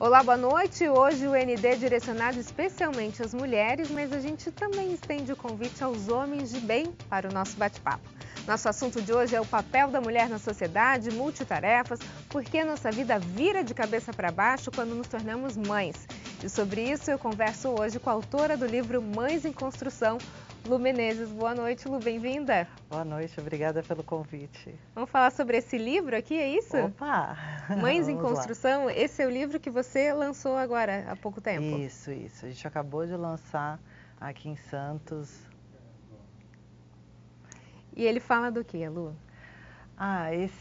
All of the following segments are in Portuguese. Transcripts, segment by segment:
Olá, boa noite. Hoje o ND é direcionado especialmente às mulheres, mas a gente também estende o convite aos homens de bem para o nosso bate-papo. Nosso assunto de hoje é o papel da mulher na sociedade, multitarefas, porque nossa vida vira de cabeça para baixo quando nos tornamos mães. E sobre isso eu converso hoje com a autora do livro Mães em Construção, Lu Menezes. Boa noite, Lu, bem-vinda. Boa noite, obrigada pelo convite. Vamos falar sobre esse livro aqui, é isso? Opa! Mães em Vamos lá. Construção, esse é o livro que você lançou agora, há pouco tempo. Isso. A gente acabou de lançar aqui em Santos. E ele fala do que, Lu?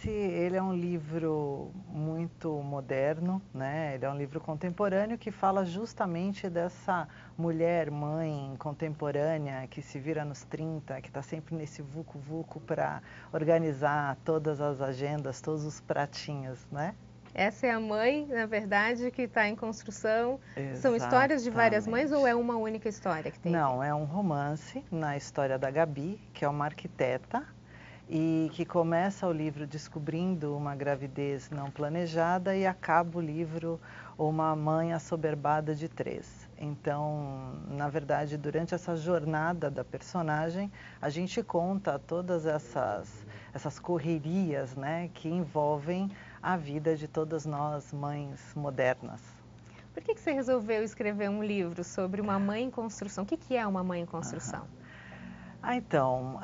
Ele é um livro muito moderno, né? Ele é um livro contemporâneo que fala justamente dessa mulher, mãe contemporânea que se vira nos 30, que está sempre nesse vucu-vucu para organizar todas as agendas, todos os pratinhos, né? Essa é a mãe, na verdade, que está em construção. Exatamente. São histórias de várias mães ou é uma única história que tem? Não, é um romance na história da Gabi, que é uma arquiteta, e que começa o livro descobrindo uma gravidez não planejada e acaba o livro uma mãe assoberbada de 3. Então, na verdade, durante essa jornada da personagem, a gente conta todas essas correrias, né, que envolvem a vida de todas nós mães modernas. Por que você resolveu escrever um livro sobre uma mãe em construção? O que é uma mãe em construção? Então,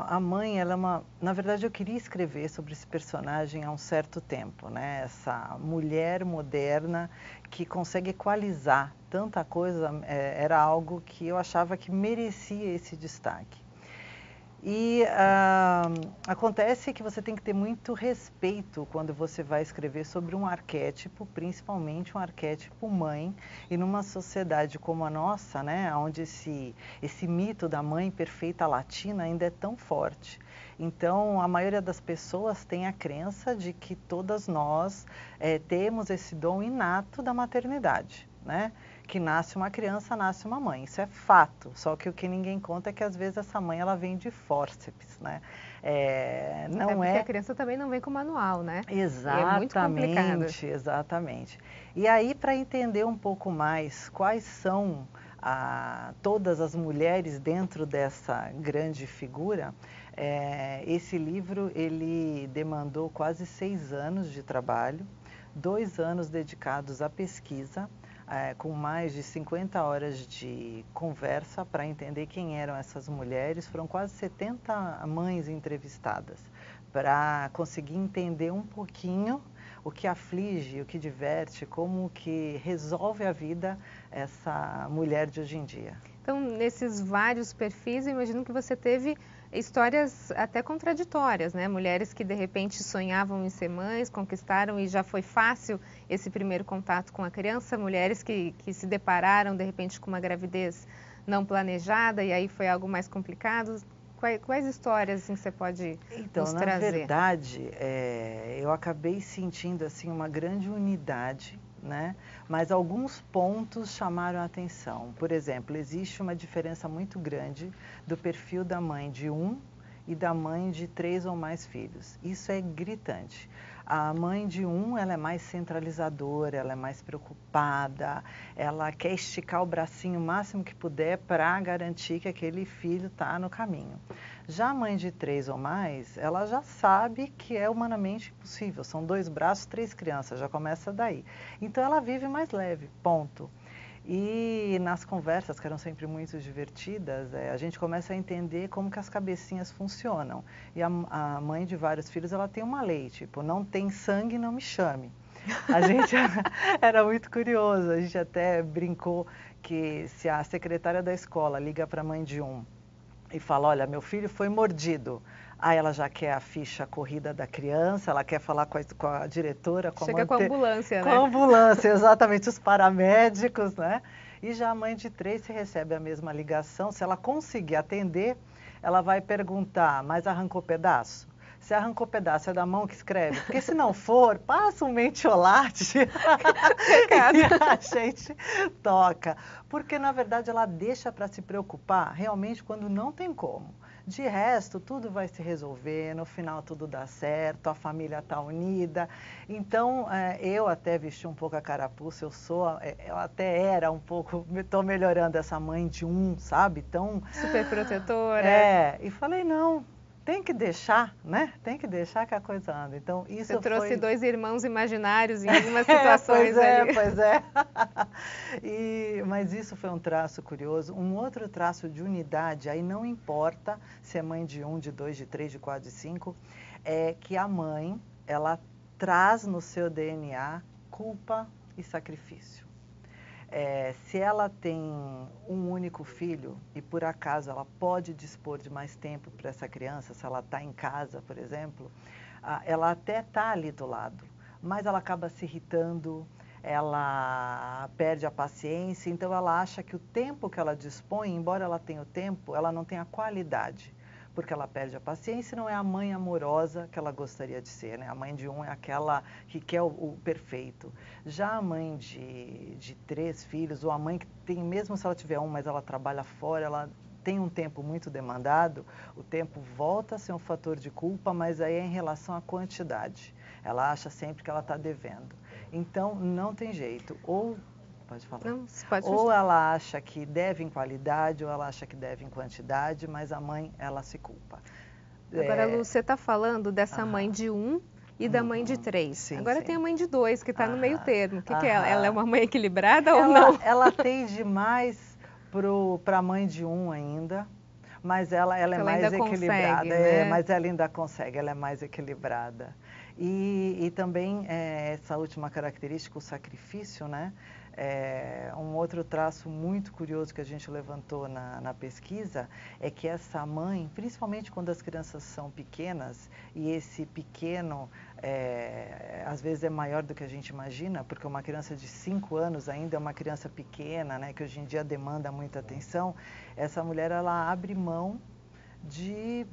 a mãe, ela é uma... Na verdade, eu queria escrever sobre esse personagem há um certo tempo, né? Essa mulher moderna que consegue equalizar tanta coisa, era algo que eu achava que merecia esse destaque. E acontece que você tem que ter muito respeito quando você vai escrever sobre um arquétipo, principalmente um arquétipo mãe, e numa sociedade como a nossa, né, onde esse mito da mãe perfeita latina ainda é tão forte. Então, a maioria das pessoas tem a crença de que todas nós temos esse dom inato da maternidade, né? Que nasce uma criança, nasce uma mãe. Isso é fato. Só que o que ninguém conta é que às vezes essa mãe ela vem de fórceps, né? Porque a criança também não vem com manual, né? Exatamente, é muito complicado. Exatamente. E aí, para entender um pouco mais quais são todas as mulheres dentro dessa grande figura, esse livro ele demandou quase 6 anos de trabalho, 2 anos dedicados à pesquisa, com mais de 50 horas de conversa para entender quem eram essas mulheres. Foram quase 70 mães entrevistadas para conseguir entender um pouquinho o que aflige, o que diverte, como que resolve a vida essa mulher de hoje em dia. Então, nesses vários perfis, eu imagino que você teve histórias até contraditórias, né? Mulheres que de repente sonhavam em ser mães, conquistaram e já foi fácil esse primeiro contato com a criança, mulheres que se depararam de repente com uma gravidez não planejada e aí foi algo mais complicado. Quais histórias assim, você pode nos trazer? Na verdade, eu acabei sentindo assim, uma grande unidade, né? Mas alguns pontos chamaram a atenção. Por exemplo, existe uma diferença muito grande do perfil da mãe de 1 e da mãe de 3 ou mais filhos. Isso é gritante. A mãe de 1, ela é mais centralizadora, ela é mais preocupada, ela quer esticar o bracinho o máximo que puder para garantir que aquele filho está no caminho. Já a mãe de 3 ou mais, ela já sabe que é humanamente impossível. São 2 braços, 3 crianças, já começa daí. Então ela vive mais leve, ponto. E nas conversas, que eram sempre muito divertidas, a gente começa a entender como que as cabecinhas funcionam. E a mãe de vários filhos, ela tem uma lei, tipo, não tem sangue, não me chame. A gente era muito curioso, a gente até brincou que se a secretária da escola liga para a mãe de 1 e fala, olha, meu filho foi mordido. Aí ela já quer a ficha corrida da criança, ela quer falar com a diretora. Chega com a ambulância, né? Com a ambulância, exatamente, os paramédicos, né? E já a mãe de 3, se recebe a mesma ligação, se ela conseguir atender, ela vai perguntar, mas arrancou pedaço? Se arrancou pedaço, é da mão que escreve? Porque se não for, passa um mentiolate e a gente toca. Porque, na verdade, ela deixa para se preocupar realmente quando não tem como. De resto, tudo vai se resolver, no final tudo dá certo, a família está unida. Então, eu até vesti um pouco a carapuça, eu até era um pouco, estou melhorando essa mãe de um, sabe? Tão... Super protetora. E falei, não, tem que deixar, né? Tem que deixar que a coisa anda. Então, isso Você trouxe foi... 2 irmãos imaginários em algumas situações ali. Pois é. Mas isso foi um traço curioso. Um outro traço de unidade, aí não importa se é mãe de 1, de 2, de 3, de 4, de 5, é que a mãe, ela traz no seu DNA culpa e sacrifício. Se ela tem um único filho e por acaso ela pode dispor de mais tempo para essa criança, se ela está em casa, por exemplo, ela até está ali do lado, mas ela acaba se irritando, ela perde a paciência, então ela acha que o tempo que ela dispõe, embora ela tenha o tempo, ela não tem a qualidade, porque ela perde a paciência e não é a mãe amorosa que ela gostaria de ser, né? A mãe de um é aquela que quer o perfeito. Já a mãe de 3 filhos, ou a mãe que tem, mesmo se ela tiver um, mas ela trabalha fora, ela tem um tempo muito demandado, o tempo volta a ser um fator de culpa, mas aí é em relação à quantidade. Ela acha sempre que ela está devendo. Então, não tem jeito. Ou... Pode falar. Não, pode ou ela acha que deve em qualidade, ou ela acha que deve em quantidade, mas a mãe, ela se culpa. Agora, Lu, você está falando dessa mãe de 1 e da mãe de 3. Sim, Agora sim. tem a mãe de 2, que está no meio termo. O que é ela? Ela é uma mãe equilibrada ou ela, não? Ela tende mais para a mãe de 1 ainda, mas ela é mais equilibrada. Consegue, né? Mas ela ainda consegue, ela é mais equilibrada. E também essa última característica, o sacrifício, né? Um outro traço muito curioso que a gente levantou na pesquisa é que essa mãe, principalmente quando as crianças são pequenas, e esse pequeno às vezes é maior do que a gente imagina, porque uma criança de 5 anos ainda é uma criança pequena, né, que hoje em dia demanda muita atenção, essa mulher ela abre mão de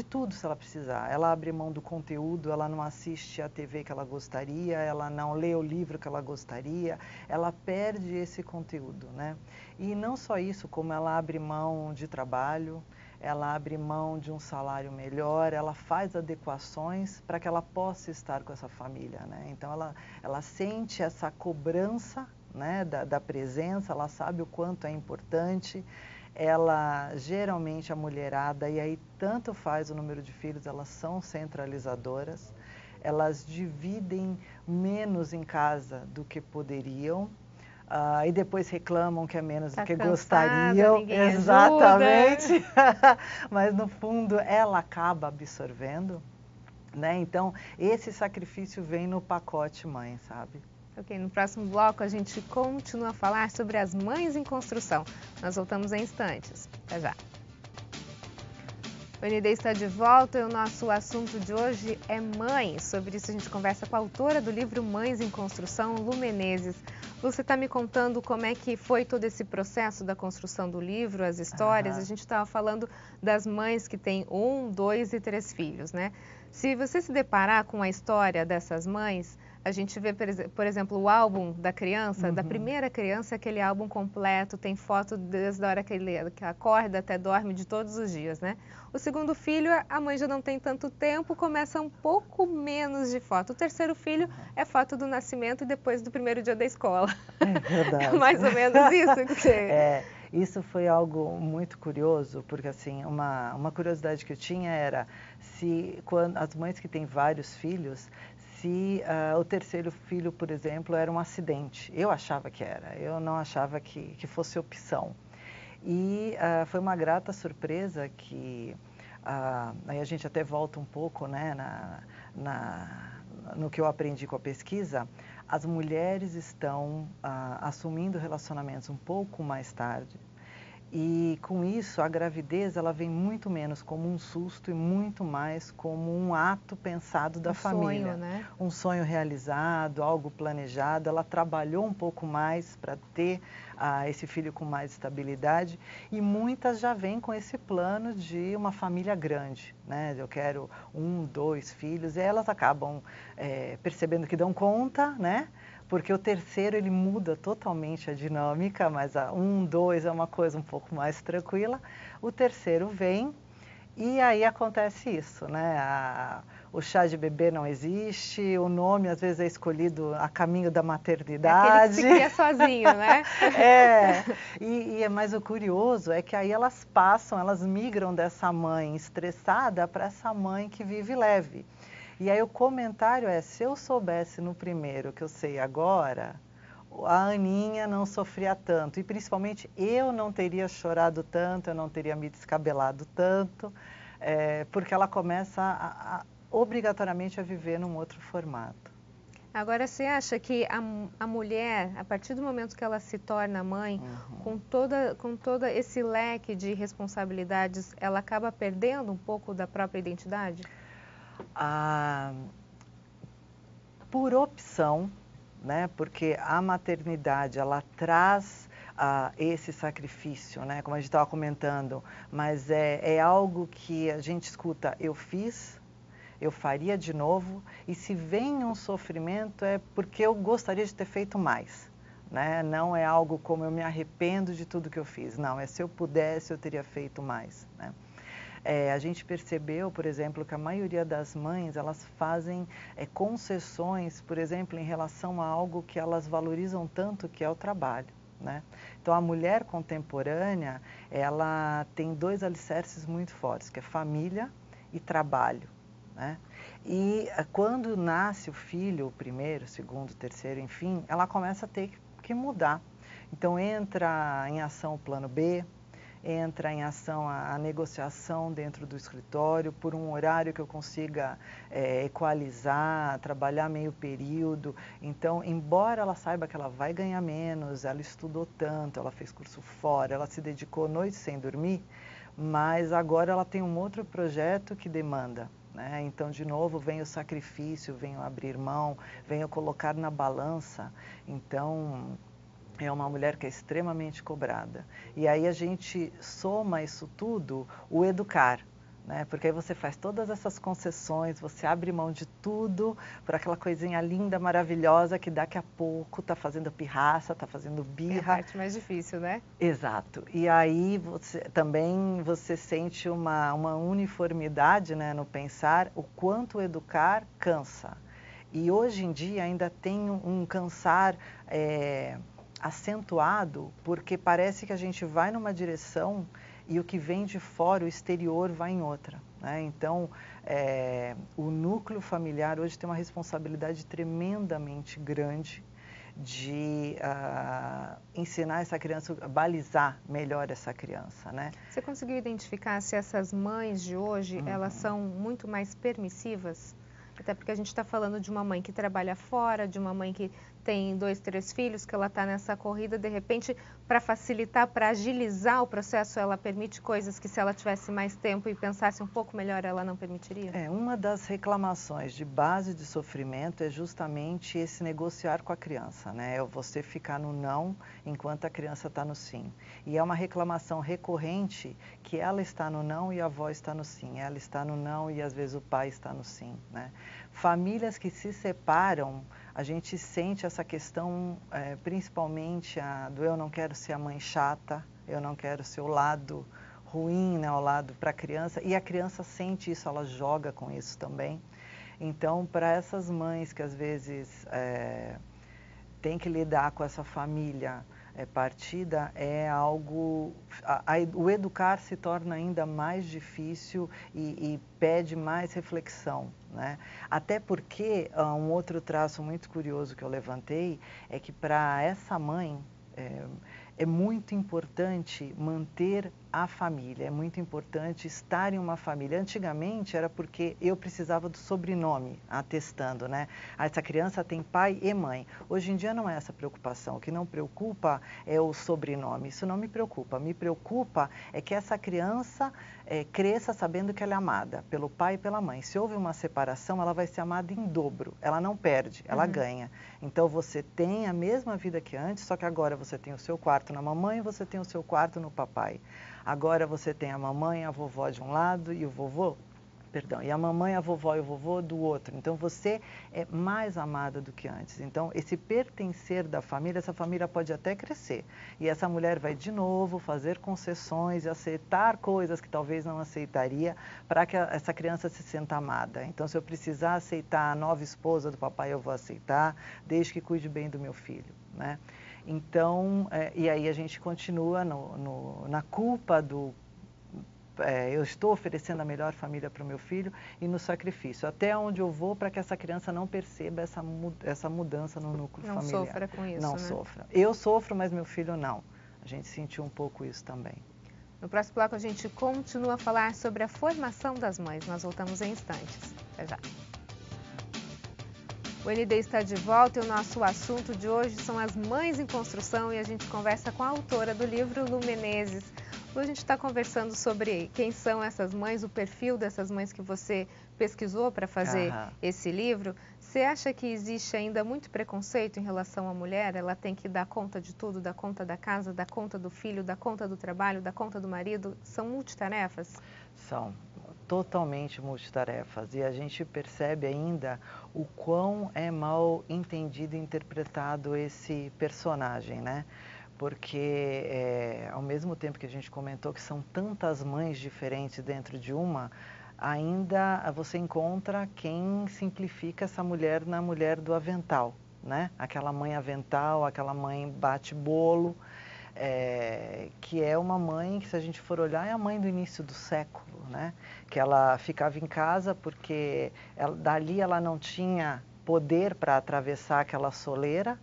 tudo se ela precisar. Ela abre mão do conteúdo, ela não assiste a TV que ela gostaria, ela não lê o livro que ela gostaria, ela perde esse conteúdo, né? E não só isso, como ela abre mão de trabalho, ela abre mão de um salário melhor, ela faz adequações para que ela possa estar com essa família, né? Então ela sente essa cobrança, né, da presença, ela sabe o quanto é importante. Ela, geralmente a mulherada, e aí tanto faz o número de filhos, elas são centralizadoras, elas dividem menos em casa do que poderiam, e depois reclamam que é menos do que gostariam. Exatamente. Mas no fundo ela acaba absorvendo, né? Então esse sacrifício vem no pacote mãe, sabe? Ok, no próximo bloco a gente continua a falar sobre as mães em construção. Nós voltamos em instantes. Até já. O ND está de volta e o nosso assunto de hoje é mães. Sobre isso a gente conversa com a autora do livro Mães em Construção, Lu Menezes. Lu, você está me contando como é que foi todo esse processo da construção do livro, as histórias. A gente estava falando das mães que têm 1, 2 e 3 filhos, né? Se você se deparar com a história dessas mães, a gente vê, por exemplo, o álbum da criança, da primeira criança, aquele álbum completo, tem foto desde a hora que ele acorda até dorme de todos os dias, né? O segundo filho, a mãe já não tem tanto tempo, começa um pouco menos de foto. O terceiro filho é foto do nascimento e depois do primeiro dia da escola. É verdade. É mais ou menos isso? Isso foi algo muito curioso, porque assim, uma curiosidade que eu tinha era quando as mães que têm vários filhos, se o terceiro filho, por exemplo, era um acidente. Eu achava que era, eu não achava que fosse opção. E foi uma grata surpresa que, aí a gente até volta um pouco, né, no que eu aprendi com a pesquisa, as mulheres estão assumindo relacionamentos um pouco mais tarde. E com isso, a gravidez ela vem muito menos como um susto e muito mais como um ato pensado da família. Sonho, né? Um sonho realizado, algo planejado. Ela trabalhou um pouco mais para ter esse filho com mais estabilidade. E muitas já vêm com esse plano de uma família grande, né? Eu quero 1, 2 filhos. E elas acabam percebendo que dão conta, né? Porque o terceiro ele muda totalmente a dinâmica, mas 1, 2 é uma coisa um pouco mais tranquila. O terceiro vem E aí acontece isso, né? O chá de bebê não existe, o nome às vezes é escolhido a caminho da maternidade. É aquele que se cria sozinho, né? Mas o curioso é que aí elas migram dessa mãe estressada para essa mãe que vive leve. E aí o comentário é, se eu soubesse no primeiro que eu sei agora, a Aninha não sofria tanto. E principalmente eu não teria chorado tanto, eu não teria me descabelado tanto, porque ela começa obrigatoriamente a viver num outro formato. Agora, você acha que a mulher, a partir do momento que ela se torna mãe, com todo esse leque de responsabilidades, ela acaba perdendo um pouco da própria identidade? Por opção, né? Porque a maternidade, ela traz esse sacrifício, né? Como a gente estava comentando, mas é algo que a gente escuta, eu fiz, eu faria de novo, e se vem um sofrimento é porque eu gostaria de ter feito mais, né? Não é algo como eu me arrependo de tudo que eu fiz, não, é se eu pudesse eu teria feito mais, né? A gente percebeu, por exemplo, que a maioria das mães, elas fazem concessões, por exemplo, em relação a algo que elas valorizam tanto, que é o trabalho, né? Então, a mulher contemporânea, ela tem dois alicerces muito fortes, que é família e trabalho, né? E quando nasce o filho, o primeiro, o segundo, o terceiro, enfim, ela começa a ter que mudar. Então, entra em ação o plano B, entra em ação a negociação dentro do escritório por um horário que eu consiga equalizar, trabalhar meio período. Então, embora ela saiba que ela vai ganhar menos, ela estudou tanto, ela fez curso fora, ela se dedicou noites sem dormir, mas agora ela tem um outro projeto que demanda, né? Então, de novo, vem o sacrifício, vem o abrir mão, vem o colocar na balança. Então, é uma mulher que é extremamente cobrada. E aí a gente soma isso tudo, o educar, né? Porque aí você faz todas essas concessões, você abre mão de tudo por aquela coisinha linda, maravilhosa, que daqui a pouco está fazendo pirraça, está fazendo birra. É a parte mais difícil, né? Exato. E aí você sente uma uniformidade, né, no pensar, o quanto educar cansa. E hoje em dia ainda tem um cansar acentuado, porque parece que a gente vai numa direção e o que vem de fora, o exterior, vai em outra, né? Então, o núcleo familiar hoje tem uma responsabilidade tremendamente grande de ensinar essa criança, balizar melhor essa criança, né? Você conseguiu identificar se essas mães de hoje, elas são muito mais permissivas? Até porque a gente está falando de uma mãe que trabalha fora, de uma mãe que tem 2, 3 filhos, que ela está nessa corrida, de repente, para facilitar, para agilizar o processo, ela permite coisas que se ela tivesse mais tempo e pensasse um pouco melhor, ela não permitiria? Uma das reclamações de base de sofrimento é justamente esse negociar com a criança, né? É você ficar no não enquanto a criança está no sim. E é uma reclamação recorrente que ela está no não e a avó está no sim. Ela está no não e às vezes o pai está no sim, né? Famílias que se separam, a gente sente essa questão, principalmente do eu não quero ser a mãe chata, eu não quero ser o lado ruim, né, ao lado para a criança, e a criança sente isso, ela joga com isso também. Então, para essas mães que às vezes têm que lidar com essa família partida, é algo, o educar se torna ainda mais difícil e pede mais reflexão, né? Até porque um outro traço muito curioso que eu levantei é que para essa mãe é muito importante manter a família, é muito importante estar em uma família. Antigamente era porque eu precisava do sobrenome atestando, né? Essa criança tem pai e mãe. Hoje em dia não é essa preocupação. O que não preocupa é o sobrenome. Isso não me preocupa. Me preocupa é que essa criança cresça sabendo que ela é amada pelo pai e pela mãe. Se houve uma separação, ela vai ser amada em dobro. Ela não perde, ela ganha. Então você tem a mesma vida que antes, só que agora você tem o seu quarto na mamãe e você tem o seu quarto no papai. Agora você tem a mamãe, a vovó de um lado e o vovô Perdão, e a mamãe, a vovó e o vovô do outro. Então, você é mais amada do que antes. Então, esse pertencer da família, essa família pode até crescer. E essa mulher vai, de novo, fazer concessões e aceitar coisas que talvez não aceitaria para que essa criança se sinta amada. Então, se eu precisar aceitar a nova esposa do papai, eu vou aceitar, desde que cuide bem do meu filho, né? Então, e aí a gente continua na culpa do... eu estou oferecendo a melhor família para o meu filho e no sacrifício, até onde eu vou para que essa criança não perceba essa mudança no núcleo familiar. Não sofra com isso, Não né? sofra. Eu sofro, mas meu filho não. A gente sentiu um pouco isso também. No próximo bloco a gente continua a falar sobre a formação das mães. Nós voltamos em instantes. Até já. O ND está de volta e o nosso assunto de hoje são as mães em construção e a gente conversa com a autora do livro, Lu Menezes. Lu, a gente está conversando sobre quem são essas mães, o perfil dessas mães que você pesquisou para fazer esse livro. Você acha que existe ainda muito preconceito em relação à mulher? Ela tem que dar conta de tudo, dar conta da casa, dar conta do filho, dar conta do trabalho, dar conta do marido? São multitarefas? São totalmente multitarefas e a gente percebe ainda o quão é mal entendido e interpretado esse personagem, né? Porque ao mesmo tempo que a gente comentou que são tantas mães diferentes dentro de uma, ainda você encontra quem simplifica essa mulher na mulher do avental, né? Aquela mãe avental, aquela mãe bate-bolo, que é uma mãe que, se a gente for olhar, é a mãe do início do século, né? Que ela ficava em casa porque dali ela não tinha poder para atravessar aquela soleira,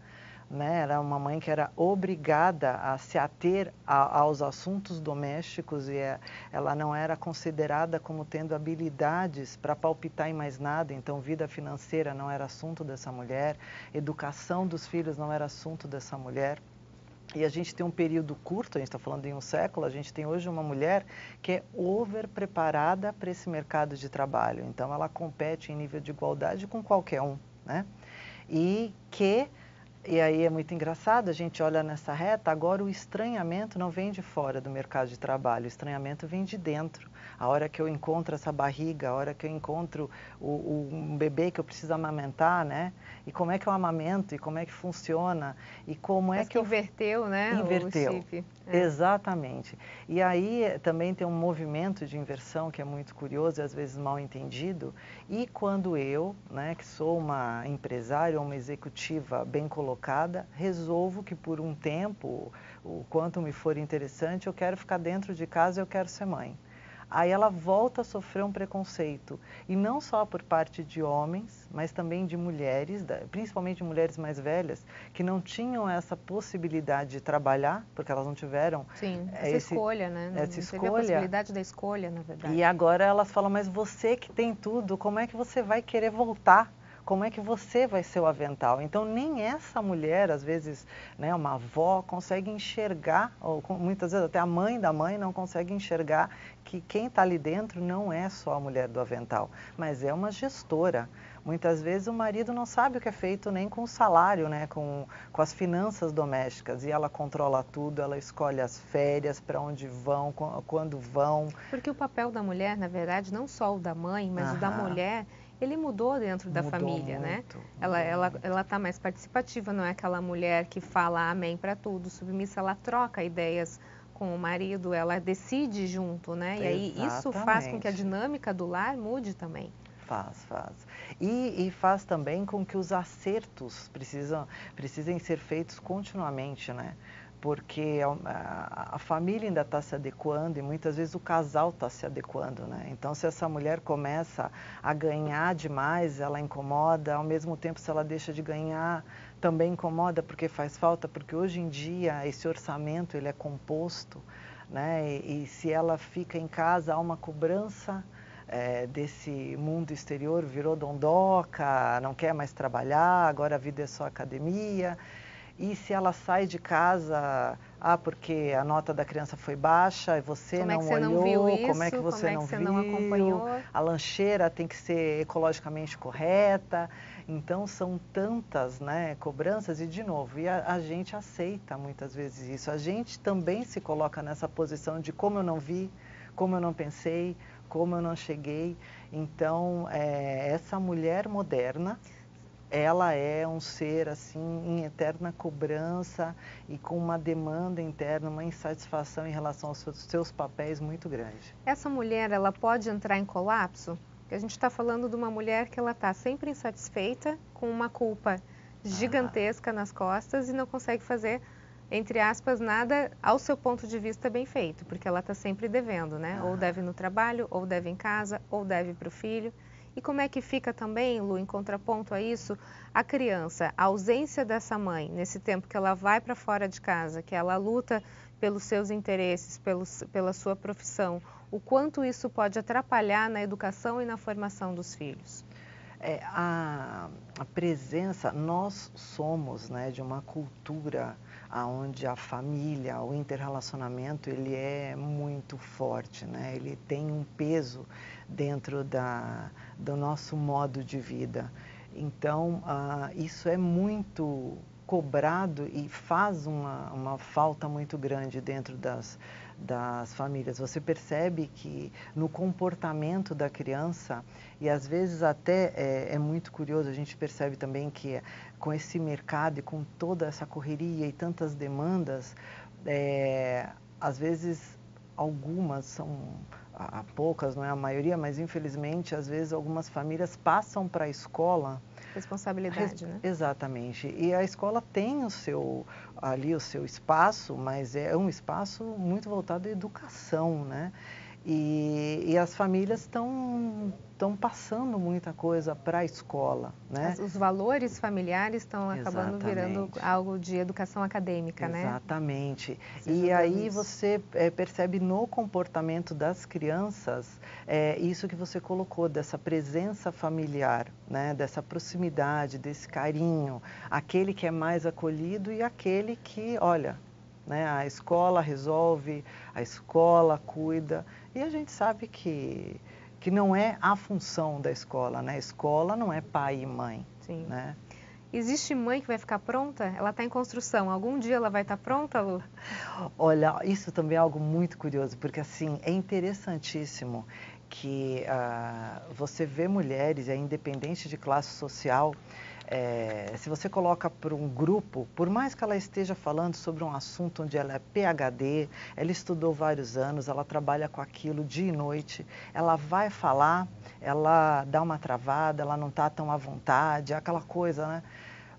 né? Era uma mãe que era obrigada a se ater aos assuntos domésticos e ela não era considerada como tendo habilidades para palpitar em mais nada. Então, vida financeira não era assunto dessa mulher, educação dos filhos não era assunto dessa mulher. E a gente tem um período curto, a gente está falando em um século, a gente tem hoje uma mulher que é over preparada para esse mercado de trabalho. Então, ela compete em nível de igualdade com qualquer um, né? E aí é muito engraçado, a gente olha nessa reta, agora o estranhamento não vem de fora do mercado de trabalho, o estranhamento vem de dentro. A hora que eu encontro essa barriga, a hora que eu encontro um bebê que eu preciso amamentar, né? E como é que eu amamento, e como é que funciona, e como é que eu... Inverteu, né? Inverteu. O chip. Exatamente. E aí também tem um movimento de inversão que é muito curioso e às vezes mal entendido. E quando eu, né, que sou uma empresária ou uma executiva bem colocada, resolvo que por um tempo, o quanto me for interessante, eu quero ficar dentro de casa e eu quero ser mãe. Aí ela volta a sofrer um preconceito, e não só por parte de homens, mas também de mulheres, principalmente mulheres mais velhas, que não tinham essa possibilidade de trabalhar, porque elas não tiveram... Sim, essa escolha, né? Não teve a possibilidade da escolha, na verdade. E agora elas falam, mas você que tem tudo, como é que você vai querer voltar? Como é que você vai ser o avental? Então, nem essa mulher, às vezes, né, uma avó, consegue enxergar, ou muitas vezes até a mãe da mãe não consegue enxergar que quem está ali dentro não é só a mulher do avental, mas é uma gestora. Muitas vezes o marido não sabe o que é feito nem com o salário, né, com as finanças domésticas, e ela controla tudo, ela escolhe as férias, para onde vão, quando vão. Porque o papel da mulher, na verdade, não só o da mãe, mas o da mulher, ele mudou dentro da família, né? Ela está mais participativa, não é aquela mulher que fala amém para tudo, submissa, ela troca ideias com o marido, ela decide junto, né? E aí isso faz com que a dinâmica do lar mude também. Faz. E faz também com que os acertos precisem ser feitos continuamente, né? Porque a família ainda está se adequando e muitas vezes o casal está se adequando, né? Então, se essa mulher começa a ganhar demais, ela incomoda, ao mesmo tempo, se ela deixa de ganhar, também incomoda porque faz falta, porque hoje em dia esse orçamento ele é composto, né? E se ela fica em casa, há uma cobrança desse mundo exterior, virou dondoca, não quer mais trabalhar, agora a vida é só academia. E se ela sai de casa, porque a nota da criança foi baixa e você não olhou, como é que você não viu, não acompanhou? A lancheira tem que ser ecologicamente correta. Então, são tantas, né, cobranças e, de novo, a gente aceita muitas vezes isso. A gente também se coloca nessa posição de como eu não vi, como eu não pensei, como eu não cheguei. Então, essa mulher moderna, ela é um ser assim em eterna cobrança e com uma demanda interna, uma insatisfação em relação aos seus papéis muito grande. Essa mulher, ela pode entrar em colapso? Porque a gente está falando de uma mulher que ela está sempre insatisfeita, com uma culpa gigantesca nas costas e não consegue fazer, entre aspas, nada ao seu ponto de vista bem feito, porque ela está sempre devendo, né? Ou deve no trabalho, ou deve em casa, ou deve para o filho. E como é que fica também, Lu, em contraponto a isso, a criança, a ausência dessa mãe, nesse tempo que ela vai para fora de casa, que ela luta pelos seus interesses, pela sua profissão, o quanto isso pode atrapalhar na educação e na formação dos filhos? A presença, nós somos, né, de uma cultura onde a família, o interrelacionamento, ele é muito forte, né? Ele tem um peso dentro do nosso modo de vida. Então, isso é muito cobrado e faz uma falta muito grande dentro das famílias. Você percebe que no comportamento da criança, e às vezes até é muito curioso, a gente percebe também que com esse mercado e com toda essa correria e tantas demandas, às vezes algumas são, há poucas, não é a maioria, mas infelizmente às vezes algumas famílias passam para a escola responsabilidade, né? Exatamente. E a escola tem ali o seu espaço, mas é um espaço muito voltado à educação, né? E as famílias estão passando muita coisa para a escola, né? Os valores familiares estão acabando virando algo de educação acadêmica, né? Exatamente. E aí você percebe no comportamento das crianças isso que você colocou, dessa presença familiar, né? Dessa proximidade, desse carinho, aquele que é mais acolhido e aquele que, olha, né? A escola resolve, a escola cuida, e a gente sabe que não é a função da escola, né? A escola não é pai e mãe. Sim. Né? Existe mãe que vai ficar pronta? Ela está em construção. Algum dia ela vai estar pronta, Lu? Olha, isso também é algo muito curioso, porque assim, é interessantíssimo que você vê mulheres, independente de classe social, se você coloca para um grupo, por mais que ela esteja falando sobre um assunto onde ela é PhD, ela estudou vários anos, ela trabalha com aquilo dia e noite, ela vai falar, ela dá uma travada, ela não está tão à vontade, aquela coisa, né?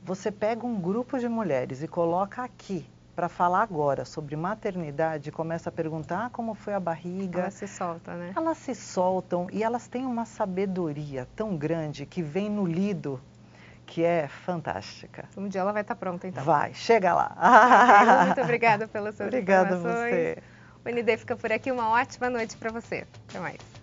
Você pega um grupo de mulheres e coloca aqui, para falar agora sobre maternidade, e começa a perguntar como foi a barriga. Elas se soltam, né? Elas se soltam e elas têm uma sabedoria tão grande que vem no lido, que é fantástica. Um dia ela vai estar pronta, então. Vai, chega lá. Okay, muito obrigada pelas suas Obrigada informações. a você. O ND fica por aqui. Uma ótima noite para você. Até mais.